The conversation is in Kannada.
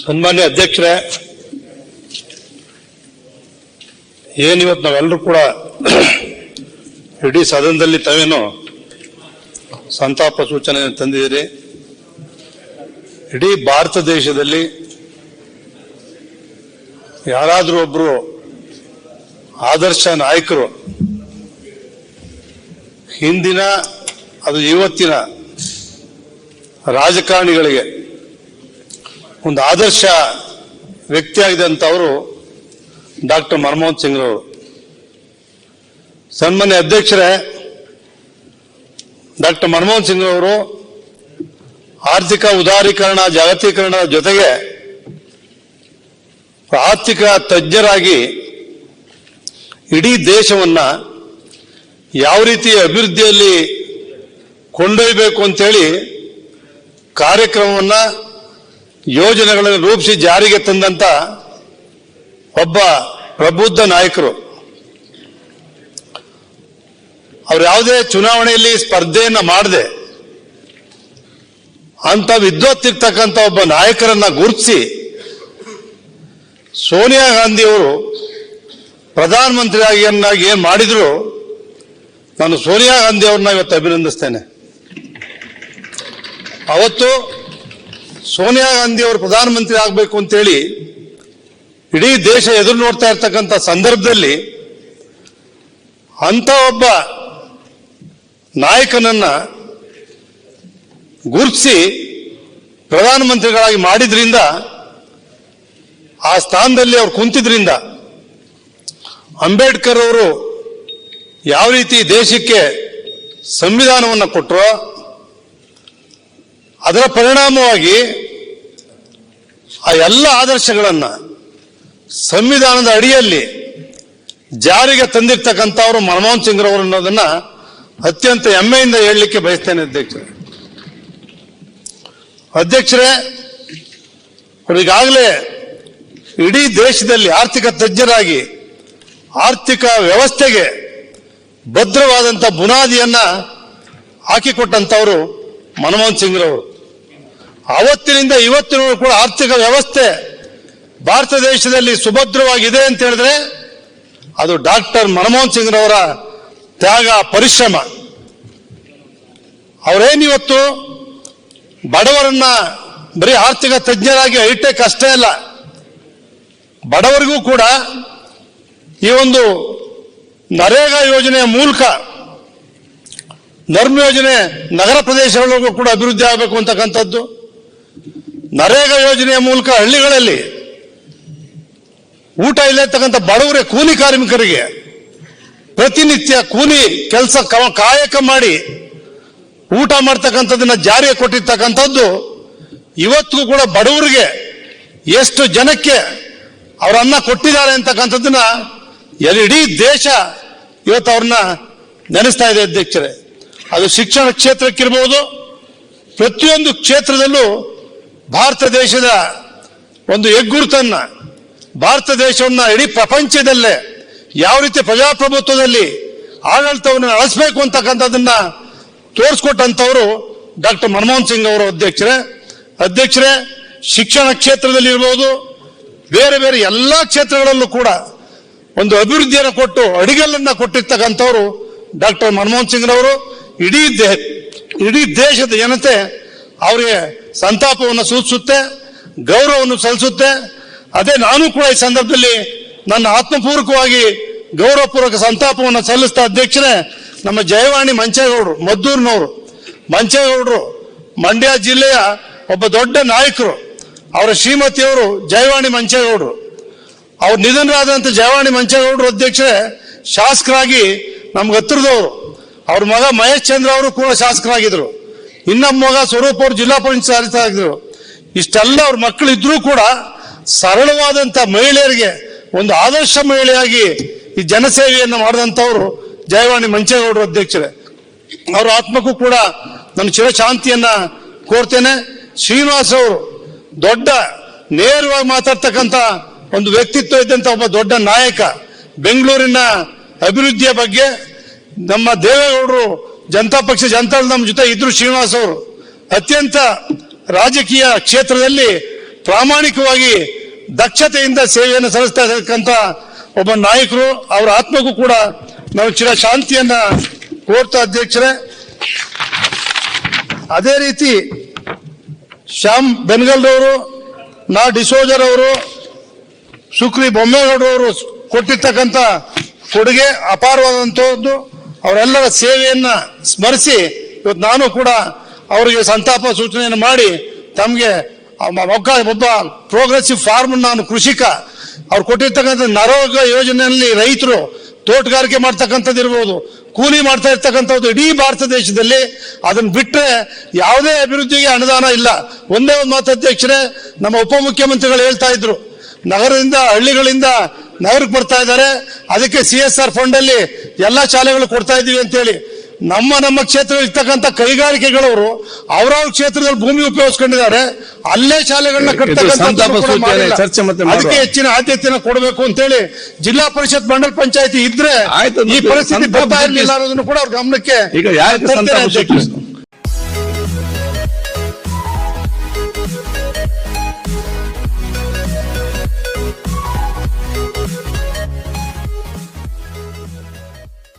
ಸನ್ಮಾನ್ಯ ಅಧ್ಯಕ್ಷರೇ, ಏನಿವತ್ತು ನಾವೆಲ್ಲರೂ ಕೂಡ ಇಡೀ ಸದನದಲ್ಲಿ ತಾವೇನು ಸಂತಾಪ ಸೂಚನೆ ತಂದಿದ್ದೀರಿ. ಇಡೀ ಭಾರತ ದೇಶದಲ್ಲಿ ಯಾರಾದರೂ ಒಬ್ರು ಆದರ್ಶ ನಾಯಕರು ಹಿಂದಿನ ಅದು ಇವತ್ತಿನ ರಾಜಕಾರಣಿಗಳಿಗೆ ಒಂದು ಆದರ್ಶ ವ್ಯಕ್ತಿಯಾಗಿದ್ದಂಥವರು ಡಾಕ್ಟರ್ ಮನಮೋಹನ್ ಸಿಂಗ್ ಅವರು. ಸನ್ಮಾನ್ಯ ಅಧ್ಯಕ್ಷರೇ, ಡಾಕ್ಟರ್ ಮನಮೋಹನ್ ಸಿಂಗ್ ಅವರು ಆರ್ಥಿಕ ಉದಾರೀಕರಣ ಜಾಗತೀಕರಣದ ಜೊತೆಗೆ ಆರ್ಥಿಕ ತಜ್ಞರಾಗಿ ಇಡೀ ದೇಶವನ್ನ ಯಾವ ರೀತಿ ಅಭಿವೃದ್ಧಿಯಲ್ಲಿ ಕೊಂಡೊಯ್ಯಬೇಕು ಅಂತೇಳಿ ಕಾರ್ಯಕ್ರಮವನ್ನ ಯೋಜನೆಗಳನ್ನು ರೂಪಿಸಿ ಜಾರಿಗೆ ತಂದಂತ ಒಬ್ಬ ಪ್ರಬುದ್ಧ ನಾಯಕರು. ಅವ್ರು ಯಾವುದೇ ಚುನಾವಣೆಯಲ್ಲಿ ಸ್ಪರ್ಧೆಯನ್ನ ಮಾಡದೆ ಅಂತ ವಿದ್ವತ್ತಿರ್ತಕ್ಕಂಥ ಒಬ್ಬ ನಾಯಕರನ್ನ ಗುರುತಿಸಿ ಸೋನಿಯಾ ಗಾಂಧಿ ಅವರು ಪ್ರಧಾನಮಂತ್ರಿಯಾಗಿ ಏನ್ ಮಾಡಿದ್ರು, ನಾನು ಸೋನಿಯಾ ಗಾಂಧಿ ಅವ್ರನ್ನ ಇವತ್ತು ಅಭಿನಂದಿಸ್ತೇನೆ. ಅವತ್ತು ಸೋನಿಯಾ ಗಾಂಧಿ ಅವರು ಪ್ರಧಾನಮಂತ್ರಿ ಆಗಬೇಕು ಅಂತೇಳಿ ಇಡೀ ದೇಶ ಎದುರು ನೋಡ್ತಾ ಇರ್ತಕ್ಕಂಥ ಸಂದರ್ಭದಲ್ಲಿ ಅಂತ ಒಬ್ಬ ನಾಯಕನನ್ನ ಗುರುತಿಸಿ ಪ್ರಧಾನಮಂತ್ರಿಗಳಾಗಿ ಮಾಡಿದ್ರಿಂದ, ಆ ಸ್ಥಾನದಲ್ಲಿ ಅವ್ರು ಕುಂತಿದ್ರಿಂದ, ಅಂಬೇಡ್ಕರ್ ಅವರು ಯಾವ ರೀತಿ ದೇಶಕ್ಕೆ ಸಂವಿಧಾನವನ್ನು ಕೊಟ್ಟರೋ ಅದರ ಪರಿಣಾಮವಾಗಿ ಆ ಎಲ್ಲ ಆದರ್ಶಗಳನ್ನ ಸಂವಿಧಾನದ ಅಡಿಯಲ್ಲಿ ಜಾರಿಗೆ ತಂದಿರ್ತಕ್ಕಂಥವರು ಮನಮೋಹನ್ ಸಿಂಗ್ ಅವರು ಅನ್ನೋದನ್ನ ಅತ್ಯಂತ ಹೆಮ್ಮೆಯಿಂದ ಹೇಳಲಿಕ್ಕೆ ಬಯಸ್ತೇನೆ. ಅಧ್ಯಕ್ಷರೇ, ಈಗಾಗಲೇ ಇಡೀ ದೇಶದಲ್ಲಿ ಆರ್ಥಿಕ ತಜ್ಞರಾಗಿ ಆರ್ಥಿಕ ವ್ಯವಸ್ಥೆಗೆ ಭದ್ರವಾದಂಥ ಬುನಾದಿಯನ್ನ ಹಾಕಿಕೊಟ್ಟಂತವರು ಮನಮೋಹನ್ ಸಿಂಗ್ ರವರು. ಅವತ್ತಿನಿಂದ ಇವತ್ತಿನ ಕೂಡ ಆರ್ಥಿಕ ವ್ಯವಸ್ಥೆ ಭಾರತ ದೇಶದಲ್ಲಿ ಸುಭದ್ರವಾಗಿದೆ ಅಂತ ಹೇಳಿದ್ರೆ ಅದು ಡಾಕ್ಟರ್ ಮನಮೋಹನ್ ಸಿಂಗ್ ರವರ ತ್ಯಾಗ, ಪರಿಶ್ರಮ. ಅವರೇನಿವತ್ತು ಬಡವರನ್ನ ಬರೀ ಆರ್ಥಿಕ ತಜ್ಞರಾಗಿ ಹೈಟೆಕ್ ಅಷ್ಟೇ ಅಲ್ಲ, ಬಡವರಿಗೂ ಕೂಡ ಈ ಒಂದು ನರೇಗಾ ಯೋಜನೆಯ ಮೂಲಕ ನರ್ಮ ಯೋಜನೆ ನಗರ ಪ್ರದೇಶಗಳಿಗೂ ಕೂಡ ಅಭಿವೃದ್ಧಿ ಆಗಬೇಕು ಅಂತಕ್ಕಂಥದ್ದು. ನರೇಗಾ ಯೋಜನೆಯ ಮೂಲಕ ಹಳ್ಳಿಗಳಲ್ಲಿ ಊಟ ಇಲ್ಲತಕ್ಕಂಥ ಬಡವರೇ ಕೂಲಿ ಕಾರ್ಮಿಕರಿಗೆ ಪ್ರತಿನಿತ್ಯ ಕೂಲಿ ಕೆಲಸ ಕಾಯಕ ಮಾಡಿ ಊಟ ಮಾಡ್ತಕ್ಕಂಥದ್ದನ್ನ ಜಾರಿಗೆ ಕೊಟ್ಟಿರ್ತಕ್ಕಂಥದ್ದು ಇವತ್ತಿಗೂ ಕೂಡ ಬಡವರಿಗೆ ಎಷ್ಟು ಜನಕ್ಕೆ ಅವರನ್ನ ಕೊಟ್ಟಿದ್ದಾರೆ ಅಂತಕ್ಕಂಥದ್ದನ್ನ ಇಡೀ ದೇಶ ಇವತ್ತು ಅವ್ರನ್ನ ನೆನೆಸ್ತಾ ಇದೆ. ಅಧ್ಯಕ್ಷರೇ, ಅದು ಶಿಕ್ಷಣ ಕ್ಷೇತ್ರಕ್ಕಿರ್ಬೋದು, ಪ್ರತಿಯೊಂದು ಕ್ಷೇತ್ರದಲ್ಲೂ ಭಾರತ ದೇಶದ ಒಂದು ಹೆಗ್ಗುರುತನ್ನ, ಭಾರತ ದೇಶವನ್ನ ಇಡೀ ಪ್ರಪಂಚದಲ್ಲೇ ಯಾವ ರೀತಿ ಪ್ರಜಾಪ್ರಭುತ್ವದಲ್ಲಿ ಆಡಳಿತವನ್ನು ನಡೆಸಬೇಕು ಅಂತಕ್ಕಂಥದ್ದನ್ನ ತೋರಿಸ್ಕೊಟ್ಟಂತವರು ಡಾಕ್ಟರ್ ಮನಮೋಹನ್ ಸಿಂಗ್ ಅವರು. ಅಧ್ಯಕ್ಷರೇ, ಶಿಕ್ಷಣ ಕ್ಷೇತ್ರದಲ್ಲಿ ಇರ್ಬೋದು, ಬೇರೆ ಬೇರೆ ಎಲ್ಲಾ ಕ್ಷೇತ್ರಗಳಲ್ಲೂ ಕೂಡ ಒಂದು ಅಭಿವೃದ್ಧಿಯನ್ನು ಕೊಟ್ಟು ಅಡಿಗಲ್ಲನ್ನ ಕೊಟ್ಟಿರ್ತಕ್ಕಂಥವ್ರು ಡಾಕ್ಟರ್ ಮನಮೋಹನ್ ಸಿಂಗ್ ರವರು. ಇಡೀ ದೇಶದ ಜನತೆ ಅವರಿಗೆ ಸಂತಾಪವನ್ನು ಸೂಚಿಸುತ್ತೆ, ಗೌರವವನ್ನು ಸಲ್ಲಿಸುತ್ತೆ. ಅದೇ ನಾನು ಕೂಡ ಈ ಸಂದರ್ಭದಲ್ಲಿ ನನ್ನ ಆತ್ಮಪೂರ್ವಕವಾಗಿ ಗೌರವಪೂರ್ವಕ ಸಂತಾಪವನ್ನು ಸಲ್ಲಿಸ್ತಾ ಅಧ್ಯಕ್ಷರೇ, ನಮ್ಮ ಜಯವಾಣಿ ಮಂಚೇಗೌಡರು, ಮದ್ದೂರಿನವರು, ಮಂಚೇಗೌಡರು ಮಂಡ್ಯ ಜಿಲ್ಲೆಯ ಒಬ್ಬ ದೊಡ್ಡ ನಾಯಕರು. ಅವರ ಶ್ರೀಮತಿಯವರು ಜಯವಾಣಿ ಮಂಚೇಗೌಡರು. ಅವ್ರು ನಿಧನರಾದಂತ ಜಯವಾಣಿ ಮಂಚೇಗೌಡರು ಅಧ್ಯಕ್ಷರೇ ಶಾಸಕರಾಗಿ ನಮ್ಗೆ ಹತ್ತಿರದವರು. ಅವ್ರ ಮಗ ಮಹೇಶ್ ಚಂದ್ರ ಅವರು ಕೂಡ ಶಾಸಕರಾಗಿದ್ರು. ಇನ್ನೊಬ್ಬ ಮಗ ಸ್ವರೂಪ್ ಅವರು ಜಿಲ್ಲಾ ಪಂಚಾಯತ್ ಸದಸ್ಯರಾಗಿದ್ರು. ಇಷ್ಟೆಲ್ಲ ಅವ್ರ ಮಕ್ಕಳು ಇದ್ರೂ ಕೂಡ ಸರಳವಾದಂತ ಮಹಿಳೆಯರಿಗೆ ಒಂದು ಆದರ್ಶ ಮಹಿಳೆಯಾಗಿ ಈ ಜನಸೇವೆಯನ್ನು ಮಾಡಿದಂಥವ್ರು ಜಯವಾಣಿ ಮಂಚೇಗೌಡರು. ಅಧ್ಯಕ್ಷರೇ, ಅವರ ಆತ್ಮಕ್ಕೂ ಕೂಡ ನಾನು ಚಿರಶಾಂತಿಯನ್ನ ಕೋರ್ತೇನೆ. ಶ್ರೀನಿವಾಸ್ ಅವರು ದೊಡ್ಡ ನೇರವಾಗಿ ಮಾತಾಡ್ತಕ್ಕಂಥ ಒಂದು ವ್ಯಕ್ತಿತ್ವ ಇದ್ದಂತ ಒಬ್ಬ ದೊಡ್ಡ ನಾಯಕ. ಬೆಂಗಳೂರಿನ ಅಭಿವೃದ್ಧಿಯ ಬಗ್ಗೆ ನಮ್ಮ ದೇವೇಗೌಡರು ಜನತಾ ಪಕ್ಷ ಜನತಾದಳ ನಮ್ಮ ಜೊತೆ ಇದ್ರು. ಶ್ರೀನಿವಾಸ್ ಅವರು ಅತ್ಯಂತ ರಾಜಕೀಯ ಕ್ಷೇತ್ರದಲ್ಲಿ ಪ್ರಾಮಾಣಿಕವಾಗಿ ದಕ್ಷತೆಯಿಂದ ಸೇವೆಯನ್ನು ಸಲ್ಲಿಸ್ತಾ ಇರತಕ್ಕಂಥ ಒಬ್ಬ ನಾಯಕರು. ಅವರ ಆತ್ಮಗೂ ಕೂಡ ನಾವು ಚಿರ ಶಾಂತಿಯನ್ನ ಕೋರ್ತಾ ಅಧ್ಯಕ್ಷರೇ. ಅದೇ ರೀತಿ ಶ್ಯಾಮ್ ಬೆನ್ಗಲ್ರವರು, ನಾ ಡಿಸೋಜರ್ ಅವರು, ಸುಕ್ರಿ ಬೊಮ್ಮೇಗೌಡರವರು ಕೊಟ್ಟಿರ್ತಕ್ಕಂಥ ಕೊಡುಗೆ ಅಪಾರವಾದಂತಹದ್ದು. ಅವರೆಲ್ಲರ ಸೇವೆಯನ್ನ ಸ್ಮರಿಸಿ ಇವತ್ತು ನಾನು ಕೂಡ ಅವರಿಗೆ ಸಂತಾಪ ಸೂಚನೆಯನ್ನು ಮಾಡಿ ತಮಗೆ ಒಬ್ಬ ಪ್ರೋಗ್ರೆಸಿವ್ ಫಾರ್ಮರ್, ನಾನು ಕೃಷಿಕ, ಅವ್ರು ಕೊಟ್ಟಿರ್ತಕ್ಕಂಥ ನರೇಗಾ ಯೋಜನೆಯಲ್ಲಿ ರೈತರು ತೋಟಗಾರಿಕೆ ಮಾಡ್ತಕ್ಕಂಥದ್ದು ಇರ್ಬೋದು, ಕೂಲಿ ಮಾಡ್ತಾ ಇರ್ತಕ್ಕಂಥದ್ದು ಇಡೀ ಭಾರತ ದೇಶದಲ್ಲಿ ಅದನ್ನ ಬಿಟ್ಟರೆ ಯಾವುದೇ ಅಭಿವೃದ್ಧಿಗೆ ಅನುದಾನ ಇಲ್ಲ. ಒಂದೇ ಒಂದು ಮಾತು ಅಧ್ಯಕ್ಷರೇ, ನಮ್ಮ ಉಪಮುಖ್ಯಮಂತ್ರಿಗಳು ಹೇಳ್ತಾ ಇದ್ರು, ನಗರದಿಂದ ಹಳ್ಳಿಗಳಿಂದ ನಗರಕ್ಕೆ ಬರ್ತಾ ಇದ್ದಾರೆ, ಅದಕ್ಕೆ CSR ಫಂಡ್ ಅಲ್ಲಿ ಎಲ್ಲಾ ಶಾಲೆಗಳು ಕೊಡ್ತಾ ಇದೀವಿ ಅಂತ ಹೇಳಿ. ನಮ್ಮ ಕ್ಷೇತ್ರದಲ್ಲಿ ಇರ್ತಕ್ಕಂಥ ಕೈಗಾರಿಕೆಗಳವರು ಅವರವ್ರ ಕ್ಷೇತ್ರದಲ್ಲಿ ಭೂಮಿ ಉಪಯೋಗಿಸ್ಕೊಂಡಿದ್ದಾರೆ, ಅಲ್ಲೇ ಶಾಲೆಗಳನ್ನ ಅದಕ್ಕೆ ಹೆಚ್ಚಿನ ಆದ್ಯತೆಯನ್ನು ಕೊಡಬೇಕು ಅಂತ ಹೇಳಿ ಜಿಲ್ಲಾ ಪರಿಷತ್ ಮಂಡಲ ಪಂಚಾಯತಿ ಇದ್ರೆ ಈ ಪರಿಸ್ಥಿತಿ ಬರ್ತಾ ಇರಲಿಲ್ಲ ಅನ್ನೋದನ್ನು ಕೂಡ ಅವ್ರ ಗಮನಕ್ಕೆ